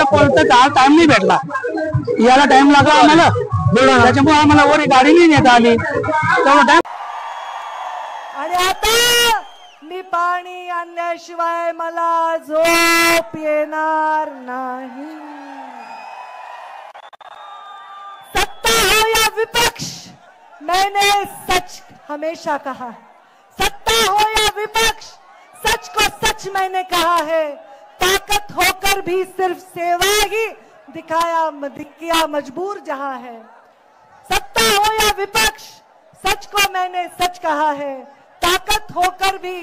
पोहोचता टाइम नाही भेटला, याला टाइम लागला आम्हाला, त्याच्यामुळे आम्हाला वर गाडी नाही नेता आली तेवढा टाइम। आणि आता मी पाणी आणल्याशिवाय मला झोप येणार नाही। सत्ता हो या विपक्ष, मैंने सच हमेशा कहा, सत्ता हो या विपक्ष, सच को सच मैंने कहा है। ताकत होकर भी सिर्फ सेवा ही दिखाया मजबूर जहां है। सत्ता हो या विपक्ष, सच को मैंने सच कहा है। ताकत होकर भी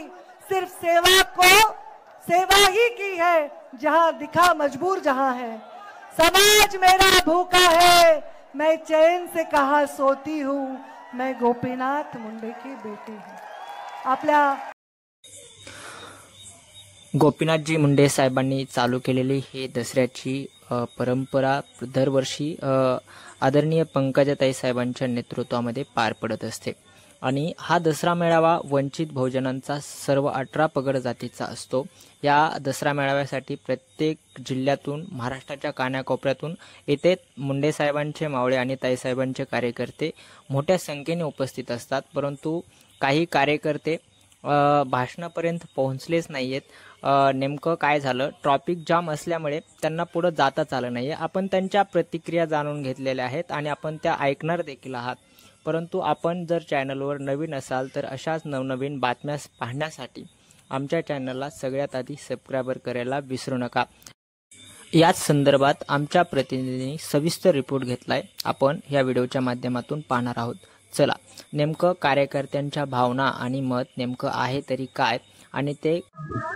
सिर्फ सेवा ही की है, जहां दिखा मजबूर जहां है। समाज मेरा भूखा है, मैं चैन से कहा सोती हूँ, मैं गोपीनाथ मुंडे की बेटी हूँ। आपल्या गोपीनाथजी मुंडे साहेबांनी चालू केलेली ही दसऱ्याची परंपरा दरवर्षी आदरणीय पंकजाताई साहेबांच्या नेतृत्वामध्ये पार पडत असते आणि हा दसरा मेळावा वंचित बहुजनांचा सर्व 18 पगड जातीचा असतो। या दसरा मेळाव्यासाठी प्रत्येक जिल्ह्यातून महाराष्ट्राच्या कानाकोपऱ्यातून येथे मुंडे साहेबांचे मावळे आणि ताई साहेबांचे कार्यकर्ते मोठ्या संख्येने उपस्थित असतात, परंतु काही कार्यकर्ते भाषणापर्यंत पोहोचलेच नाहीयेत। नेमकं काय झालं, ट्रॅफिक जाम असल्यामुळे त्यांना पुढे जाताच आलं नाही। आपण त्यांच्या प्रतिक्रिया जाणून घेतलेल्या आहेत आणि आपण त्या ऐकणार देखील आहात, परंतु आपण जर चॅनलवर नवीन असाल तर अशाच नवनवीन बातम्या पाहण्यासाठी आमच्या चॅनलला सगळ्यात आधी सबस्क्राइबर करायला विसरू नका। याच संदर्भात आमच्या प्रतिनिधींनी सविस्तर रिपोर्ट घेतलाय, आपण या व्हिडिओच्या माध्यमातून पाहणार आहोत। चला, नेमकं कार्यकर्त्यांच्या भावना आणि मत नेमकं आहे तरी काय आणि ते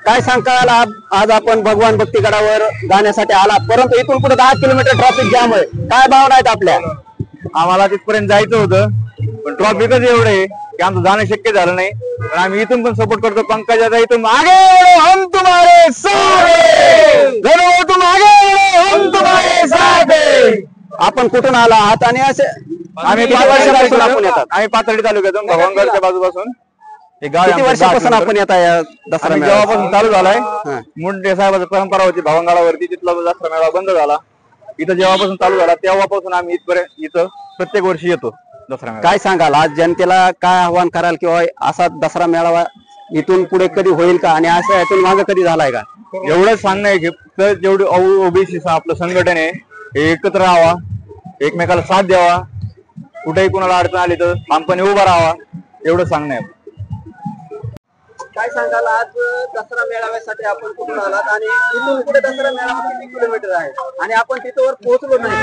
काय सांगताल। आज आपण भगवान भक्तीगडावर जाण्यासाठी आला, परंतु इथून पुढे 10 किलोमीटर ट्रॅफिक जाम आहे, काय भावना आहेत आपल्या? आम्हाला तिथपर्यंत जायचं होतं, पण ट्रॅफिकच एवढं आहे की आमचं जाणं शक्य झालं नाही। पण आम्ही इथून पण सपोर्ट करतो पंकजाताई, तुम आगे हम तुम्हारे साथ हैं, तुम आगे हम तुम्हारे साथ हैं। आपण कुठून आला आहात आणि असे आम्ही पाथर्डी तालुक्यातून भगवानगडच्या बाजूपासून किती वर्षापासून आपण येत आहे दसरा मेळावा? जेव्हापासून चालू झालाय, मुंडे साहेबांची परंपरा होती भगवानगडावरती, तिथला दसरा मेळावा बंद झाला, इथं जेव्हापासून चालू झाला तेव्हापासून आम्ही इथं प्रत्येक वर्षी येतो दसरा मेळावा। काय सांगाल आज जनतेला, काय आव्हान कराल किंवा असा दसरा मेळावा इथून पुढे कधी होईल का आणि असं यातून मागे कधी झालाय का? एवढंच सांगणं आहे की जेवढी ओबीसी आपलं संघटन आहे हे एकत्र राहावा, एकमेकाला साथ द्यावा, कुठेही कुणाला अडचण आली तर ठामपणे उभा राहावा, एवढं सांगणं आहे। काय सांगाल आज दसरा मेळाव्यासाठी आपण कुठून आलात आणि इथून पुढे दसरा मेळावा किती किलोमीटर आहे आणि आपण तिथवर पोहोचलो नाही,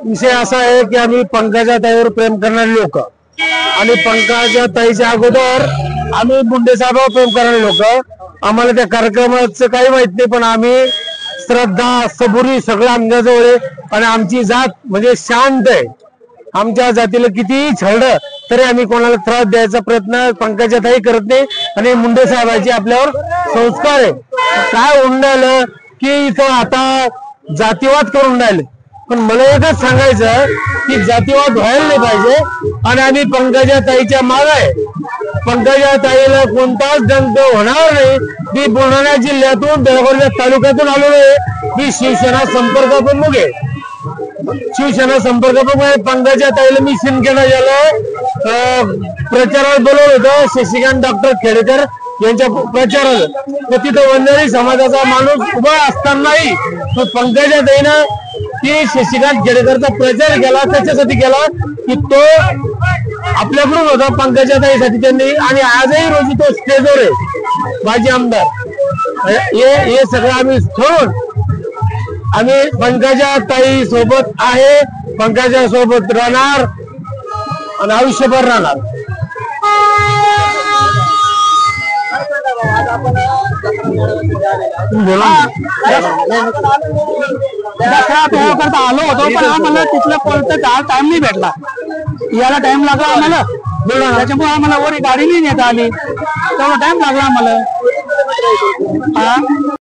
विषय असा आहे की आम्ही पंकजाताईवर प्रेम करणारे लोक आणि पंकजाताईच्या अगोदर आम्ही मुंडे साहेबांवर प्रेम करणारे लोक। आम्हाला त्या कार्यक्रमाचं काही माहित नाही, पण आम्ही श्रद्धा सबुरी सगळं आमच्याजवळ आहे आणि आमची जात म्हणजे शांत आहे। आमच्या जातीला कितीही छळलं तरी आम्ही कोणाला त्रास द्यायचा प्रयत्न पंकजाताई करत नाही आणि मुंडे साहेबांचे आपल्यावर संस्कार आहे। काय होऊन राहिलं की इथं आता जातीवाद करून राहिले, पण मला एकच सांगायचं की जातीवाद व्हायला नाही पाहिजे आणि आम्ही पंकजाताईच्या मागे आहे। पंकजाताईला कोणताच दंग होणार नाही। मी बुलढाणा जिल्ह्यातून बेळगाव तालुक्यातून आलेलो आहे, मी शिवसेना संपर्क प्रमुख आहे। शिवसेना संपर्क प्रमुख पंकजाताईला मी शिंदखेडा याला प्रचाराला बोलवलं होतं, शशिकांत डॉक्टर खेडेकर यांच्या प्रचाराला, तर तिथं वंजारी समाजाचा माणूस उभा असतानाही तो पंकजाताईनं की शशिकांत खेडेकरचा प्रचार केला, त्याच्यासाठी केला की तो आपल्याकडून होता पंकजाताईसाठी त्यांनी, आणि आजही रोजी तो स्टेजवर आहे माजी आमदार। हे सगळं आम्ही ठेवून आम्ही पंकजाताई सोबत आहे, पंकजा सोबत राहणार आणि आयुष्यभर राहणार। दसरा तेव्हा करता आलो होतो, पण आम्हाला तिथलं पोहोचता टाइम नाही भेटला, याला टाइम लागला आम्हाला, त्याच्यामुळे आम्हाला वर गाडी नाही नेता आली तेवढा टाइम लागला आम्हाला।